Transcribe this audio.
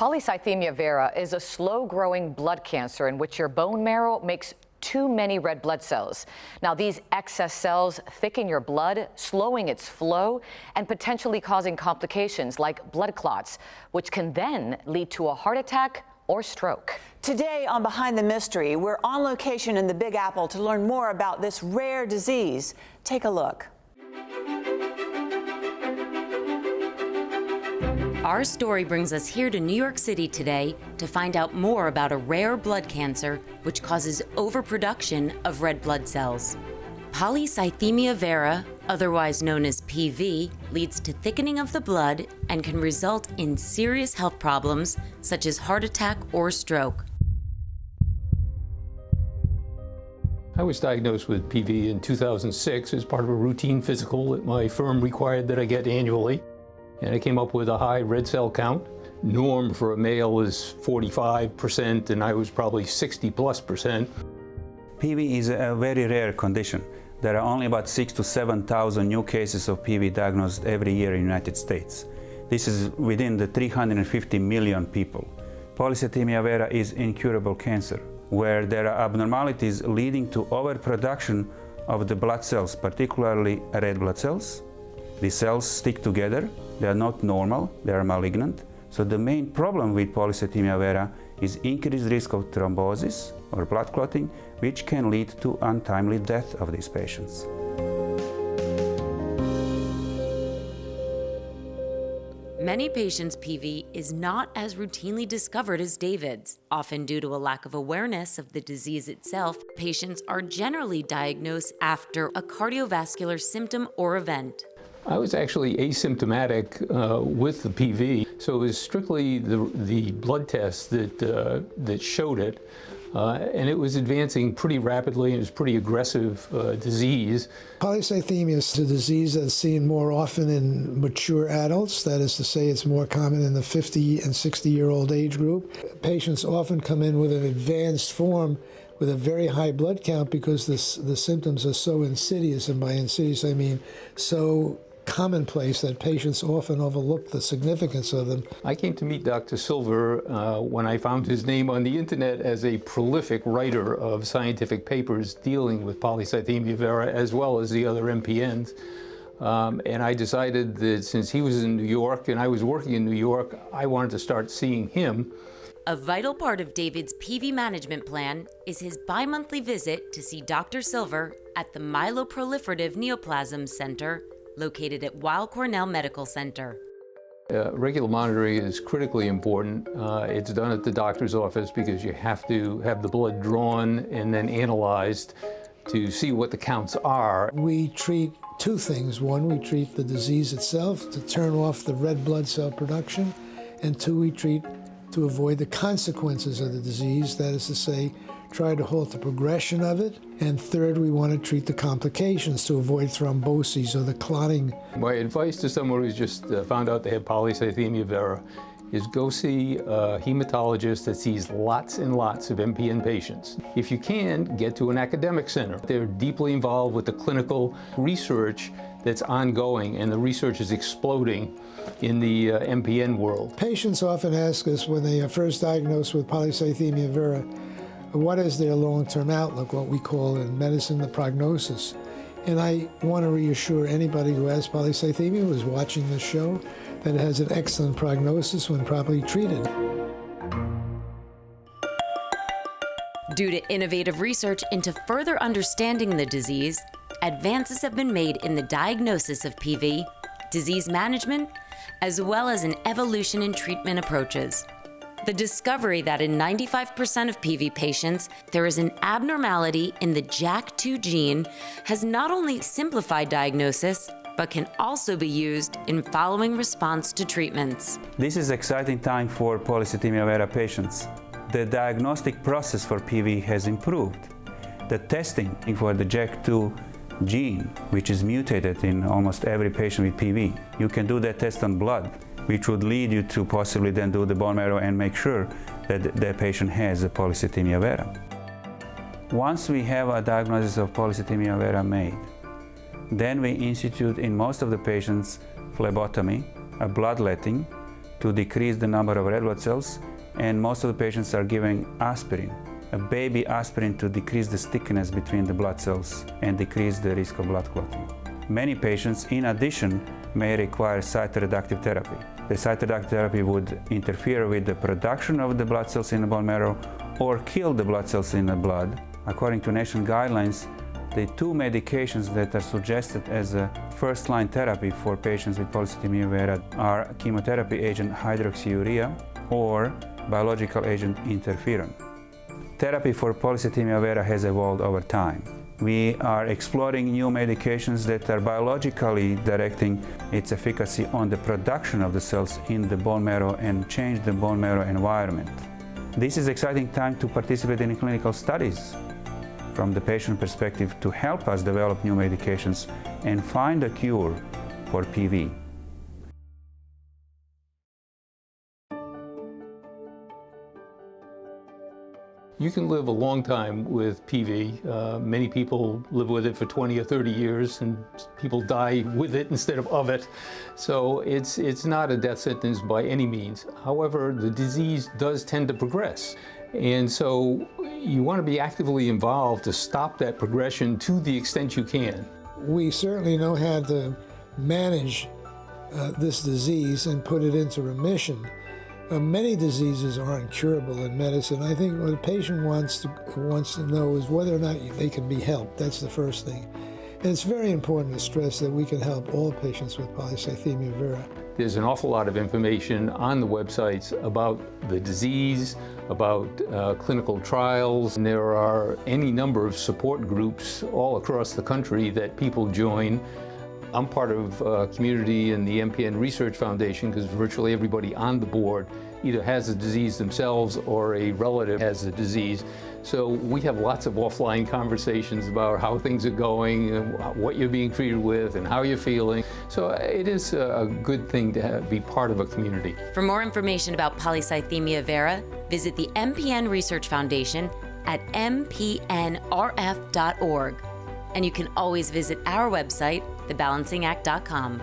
Polycythemia vera is a slow-growing blood cancer in which your bone marrow makes too many red blood cells. Now, these excess cells thicken your blood, slowing its flow and potentially causing complications like blood clots, which can then lead to a heart attack or stroke. Today on Behind the Mystery, we're on location in the Big Apple to learn more about this rare disease. Take a look. Our story brings us here to New York City today to find out more about a rare blood cancer which causes overproduction of red blood cells. Polycythemia vera, otherwise known as PV, leads to thickening of the blood and can result in serious health problems such as heart attack or stroke. I was diagnosed with PV in 2006 as part of a routine physical that my firm required that I get annually. And I came up with a high red cell count. Norm for a male is 45%, and I was probably 60+%. PV is a very rare condition. There are only about 6,000 to 7,000 new cases of PV diagnosed every year in the United States. This is within the 350 million people. Polycythemia vera is incurable cancer, where there are abnormalities leading to overproduction of the blood cells, particularly red blood cells. These cells stick together. They are not normal, they are malignant. So the main problem with polycythemia vera is increased risk of thrombosis or blood clotting, which can lead to untimely death of these patients. Many patients' PV is not as routinely discovered as David's. Often due to a lack of awareness of the disease itself, patients are generally diagnosed after a cardiovascular symptom or event. I was actually asymptomatic with the PV, so it was strictly the blood test that showed it, and it was advancing pretty rapidly. It was pretty aggressive disease. Polycythemia is a disease that's seen more often in mature adults. That is to say, it's more common in the 50 and 60-year-old age group. Patients often come in with an advanced form with a very high blood count because the symptoms are so insidious, and by insidious I mean so commonplace that patients often overlook the significance of them. I came to meet Dr. Silver when I found his name on the internet as a prolific writer of scientific papers dealing with polycythemia vera as well as the other MPNs. And I decided that since he was in New York and I was working in New York, I wanted to start seeing him. A vital part of David's PV management plan is his bi-monthly visit to see Dr. Silver at the Myeloproliferative Neoplasm Center located at Weill Cornell Medical Center. Regular monitoring is critically important. It's done at the doctor's office because you have to have the blood drawn and then analyzed to see what the counts are. We treat two things. One, we treat the disease itself to turn off the red blood cell production, and two, we treat to avoid the consequences of the disease, that is to say, try to halt the progression of it. And third, we want to treat the complications to avoid thromboses or the clotting. My advice to someone who's just found out they have polycythemia vera is go see a hematologist that sees lots and lots of MPN patients. If you can, get to an academic center. They're deeply involved with the clinical research that's ongoing, and the research is exploding in the MPN world. Patients often ask us when they are first diagnosed with polycythemia vera, what is their long-term outlook, what we call in medicine the prognosis. And I want to reassure anybody who has polycythemia who is watching this show that it has an excellent prognosis when properly treated. Due to innovative research into further understanding the disease, advances have been made in the diagnosis of PV, disease management, as well as an evolution in treatment approaches. The discovery that in 95% of PV patients, there is an abnormality in the JAK2 gene has not only simplified diagnosis, but can also be used in following response to treatments. This is an exciting time for polycythemia vera patients. The diagnostic process for PV has improved. The testing for the JAK2 gene, which is mutated in almost every patient with PV, you can do that test on blood, which would lead you to possibly then do the bone marrow and make sure that the patient has a polycythemia vera. Once we have a diagnosis of polycythemia vera made, then we institute in most of the patients phlebotomy, a bloodletting, to decrease the number of red blood cells, and most of the patients are giving aspirin, a baby aspirin, to decrease the stickiness between the blood cells and decrease the risk of blood clotting. Many patients, in addition, may require cytoreductive therapy. The cytoreductive therapy would interfere with the production of the blood cells in the bone marrow or kill the blood cells in the blood. According to national guidelines, the two medications that are suggested as a first-line therapy for patients with polycythemia vera are chemotherapy agent hydroxyurea or biological agent interferon. Therapy for polycythemia vera has evolved over time. We are exploring new medications that are biologically directing its efficacy on the production of the cells in the bone marrow and change the bone marrow environment. This is an exciting time to participate in clinical studies from the patient perspective to help us develop new medications and find a cure for PV. You can live a long time with PV. Many people live with it for 20 or 30 years, and people die with it instead of it. So it's not a death sentence by any means. However, the disease does tend to progress. And so you want to be actively involved to stop that progression to the extent you can. We certainly know how to manage this disease and put it into remission. Many diseases are incurable in medicine. I think what a patient wants to know is whether or not they can be helped. That's the first thing. And it's very important to stress that we can help all patients with polycythemia vera. There's an awful lot of information on the websites about the disease, about clinical trials, and there are any number of support groups all across the country that people join. I'm part of a community in the MPN Research Foundation because virtually everybody on the board either has the disease themselves or a relative has the disease. So we have lots of offline conversations about how things are going, and what you're being treated with, and how you're feeling. So it is a good thing to be part of a community. For more information about polycythemia vera, visit the MPN Research Foundation at mpnrf.org. And you can always visit our website, thebalancingAct.com.